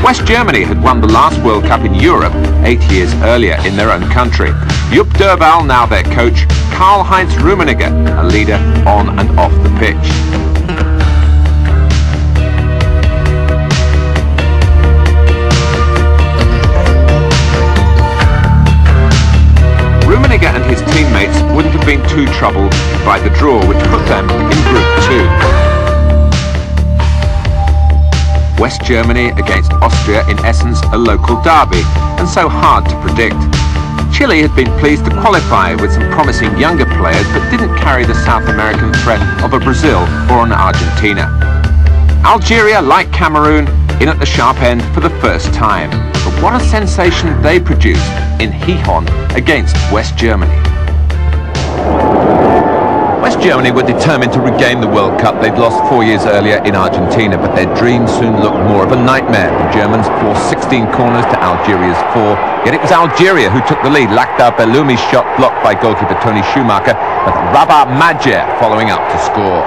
West Germany had won the last World Cup in Europe 8 years earlier in their own country. Jupp Derval, now their coach, Karl-Heinz Rummenigge, a leader on and off the pitch. Rummenigge and his teammates wouldn't have been too troubled by the draw, which put them in Group 2. West Germany against Austria, in essence a local derby, and so hard to predict. Chile had been pleased to qualify with some promising younger players, but didn't carry the South American threat of a Brazil or an Argentina. Algeria, like Cameroon, in at the sharp end for the first time. But what a sensation they produced in Gijón against West Germany. West Germany were determined to regain the World Cup they'd lost 4 years earlier in Argentina, but their dream soon looked more of a nightmare. The Germans forced 16 corners to Algeria's 4, yet it was Algeria who took the lead. Lakhdar Belloumi's shot blocked by goalkeeper Tony Schumacher, but Rabat Majer following up to score.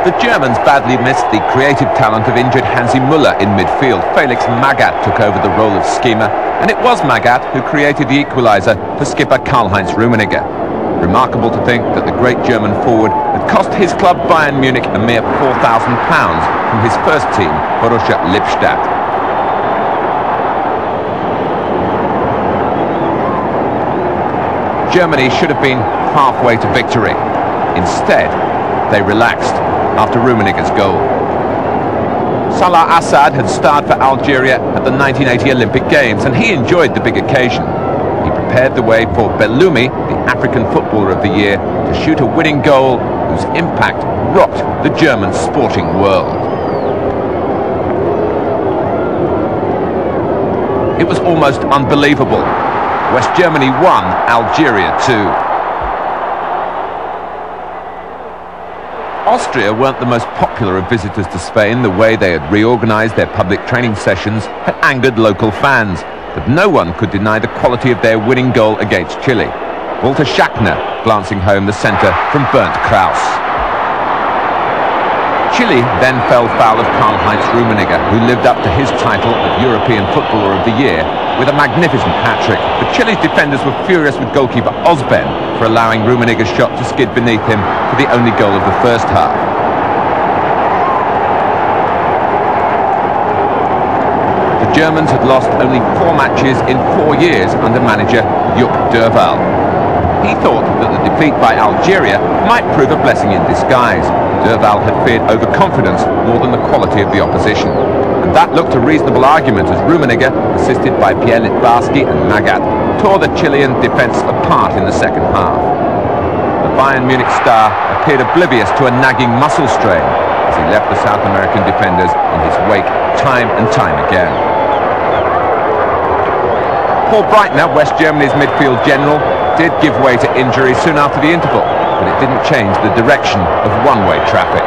The Germans badly missed the creative talent of injured Hansi Müller in midfield. Felix Magath took over the role of schemer, and it was Magath who created the equaliser for skipper Karl-Heinz Rummenigge. Remarkable to think that the great German forward had cost his club Bayern Munich a mere £4,000 from his first team, Borussia Lippstadt. Germany should have been halfway to victory. Instead, they relaxed after Rummenigge's goal. Salah Assad had starred for Algeria at the 1980 Olympic Games, and he enjoyed the big occasion. He prepared the way for Belloumi, the African Footballer of the Year, to shoot a winning goal whose impact rocked the German sporting world. It was almost unbelievable. West Germany 1, Algeria 2. Austria weren't the most popular of visitors to Spain. The way they had reorganized their public training sessions had angered local fans, but no one could deny the quality of their winning goal against Chile. Walter Schachner glancing home the centre from Bernd Kraus. Chile then fell foul of Karl-Heinz Rummenigge, who lived up to his title of European Footballer of the Year with a magnificent hat-trick. But Chile's defenders were furious with goalkeeper Osben for allowing Rummenigge's shot to skid beneath him for the only goal of the first half. The Germans had lost only 4 matches in 4 years under manager Jupp Derval. He thought that the defeat by Algeria might prove a blessing in disguise. Derval had feared overconfidence more than the quality of the opposition. And that looked a reasonable argument as Rummenigge, assisted by Pierre Littbarski and Magath, tore the Chilean defence apart in the second half. The Bayern Munich star appeared oblivious to a nagging muscle strain as he left the South American defenders in his wake time and time again. Paul Breitner, West Germany's midfield general, did give way to injury soon after the interval, but it didn't change the direction of one-way traffic.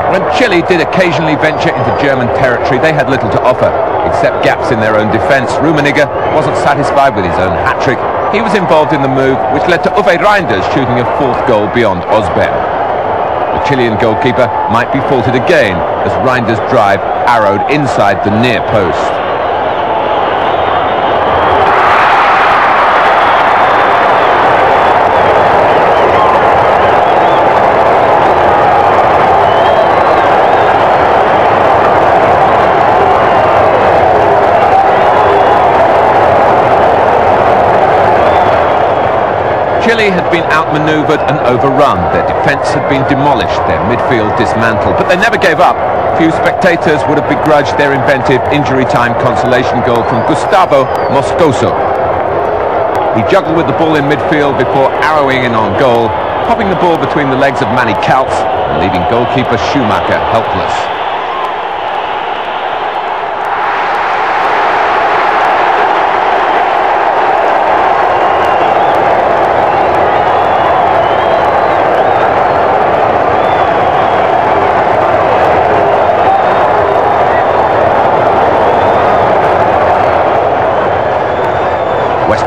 When Chile did occasionally venture into German territory, they had little to offer, except gaps in their own defence. Rummenigge wasn't satisfied with his own hat-trick. He was involved in the move, which led to Uwe Reinders shooting a 4th goal beyond Osben. The Chilean goalkeeper might be faulted again as Reinders' drive arrowed inside the near post. Chile had been outmanoeuvred and overrun. Their defence had been demolished, their midfield dismantled, but they never gave up. Few spectators would have begrudged their inventive injury-time consolation goal from Gustavo Moscoso. He juggled with the ball in midfield before arrowing in on goal, popping the ball between the legs of Manny Kaltz and leaving goalkeeper Schumacher helpless.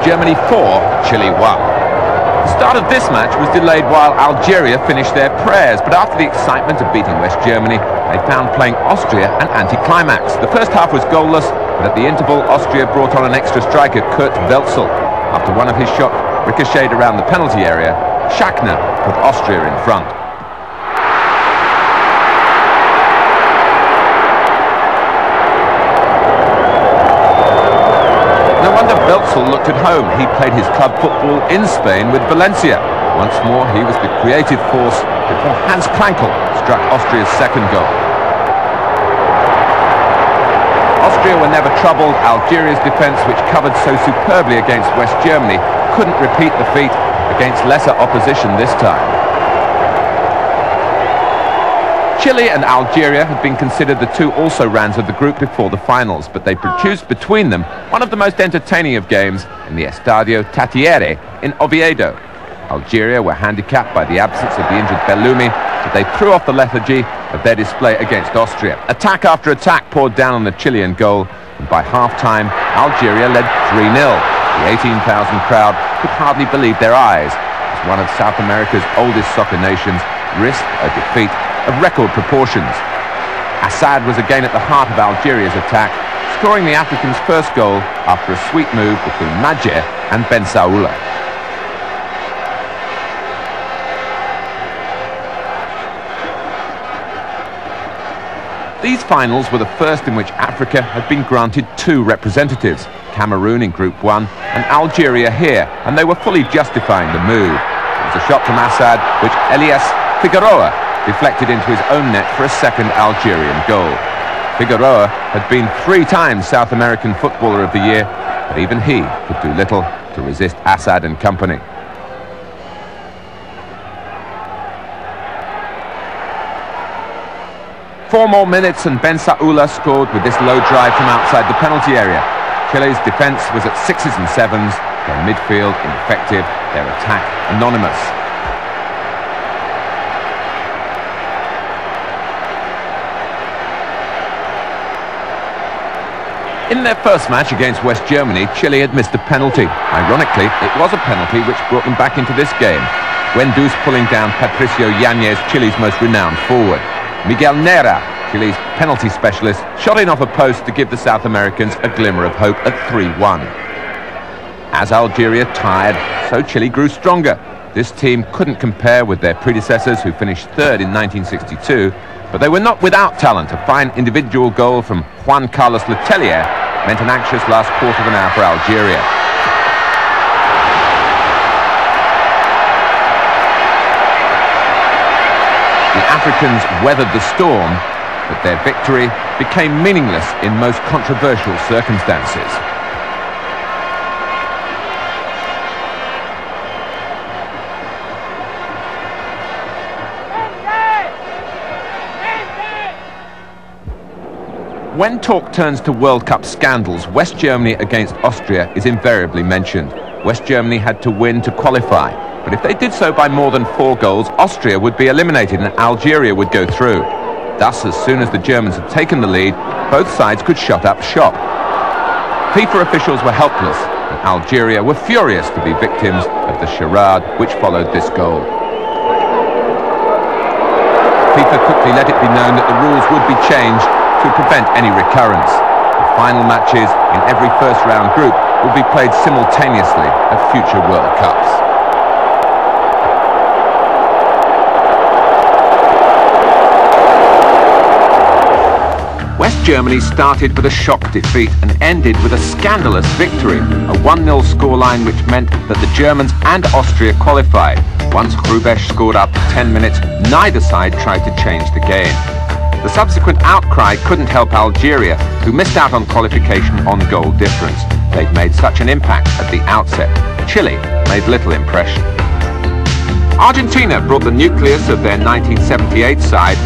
Germany 4, Chile 1. The start of this match was delayed while Algeria finished their prayers, but after the excitement of beating West Germany, they found playing Austria an anticlimax. The first half was goalless, but at the interval, Austria brought on an extra striker, Kurt Welzel. After one of his shots ricocheted around the penalty area, Schachner put Austria in front. No wonder Welzel looked at home. He played his club football in Spain with Valencia. Once more, he was the creative force before Hans Krankel struck Austria's second goal. Austria were never troubled. Algeria's defence, which covered so superbly against West Germany, couldn't repeat the feat against lesser opposition this time. Chile and Algeria had been considered the two also-rans of the group before the finals, but they produced between them one of the most entertaining of games in the Estadio Tatiere in Oviedo. Algeria were handicapped by the absence of the injured Bellumi, but they threw off the lethargy of their display against Austria. Attack after attack poured down on the Chilean goal, and by half-time, Algeria led 3-0. The 18,000 crowd could hardly believe their eyes, as one of South America's oldest soccer nations risked a defeat of record proportions. Assad was again at the heart of Algeria's attack, scoring the Africans' first goal after a sweet move between Majer and Ben Saoula. These finals were the first in which Africa had been granted two representatives, Cameroon in Group 1 and Algeria here, and they were fully justifying the move. It was a shot from Assad, which Elias Figueroa deflected into his own net for a second Algerian goal. Figueroa had been 3 times South American Footballer of the Year, but even he could do little to resist Assad and company. Four more minutes and Ben Saoula scored with this low drive from outside the penalty area. Chile's defence was at 6s and 7s, their midfield ineffective, their attack anonymous. In their first match against West Germany, Chile had missed a penalty. Ironically, it was a penalty which brought them back into this game, when Deuce pulling down Patricio Yanez, Chile's most renowned forward. Miguel Nera, Chile's penalty specialist, shot in off a post to give the South Americans a glimmer of hope at 3-1. As Algeria tired, so Chile grew stronger. This team couldn't compare with their predecessors who finished third in 1962, but they were not without talent. A fine individual goal from Juan Carlos Letelier meant an anxious last quarter of an hour for Algeria. The Africans weathered the storm, but their victory became meaningless in most controversial circumstances. When talk turns to World Cup scandals, West Germany against Austria is invariably mentioned. West Germany had to win to qualify, but if they did so by more than 4 goals, Austria would be eliminated and Algeria would go through. Thus, as soon as the Germans had taken the lead, both sides could shut up shop. FIFA officials were helpless, and Algeria were furious to be victims of the charade which followed this goal. FIFA quickly let it be known that the rules would be changed to prevent any recurrence. The final matches in every first-round group will be played simultaneously at future World Cups. West Germany started with a shock defeat and ended with a scandalous victory, a 1-0 scoreline which meant that the Germans and Austria qualified. Once Hrubesch scored after 10 minutes, neither side tried to change the game. The subsequent outcry couldn't help Algeria, who missed out on qualification on goal difference. They'd made such an impact at the outset. Chile made little impression. Argentina brought the nucleus of their 1978 side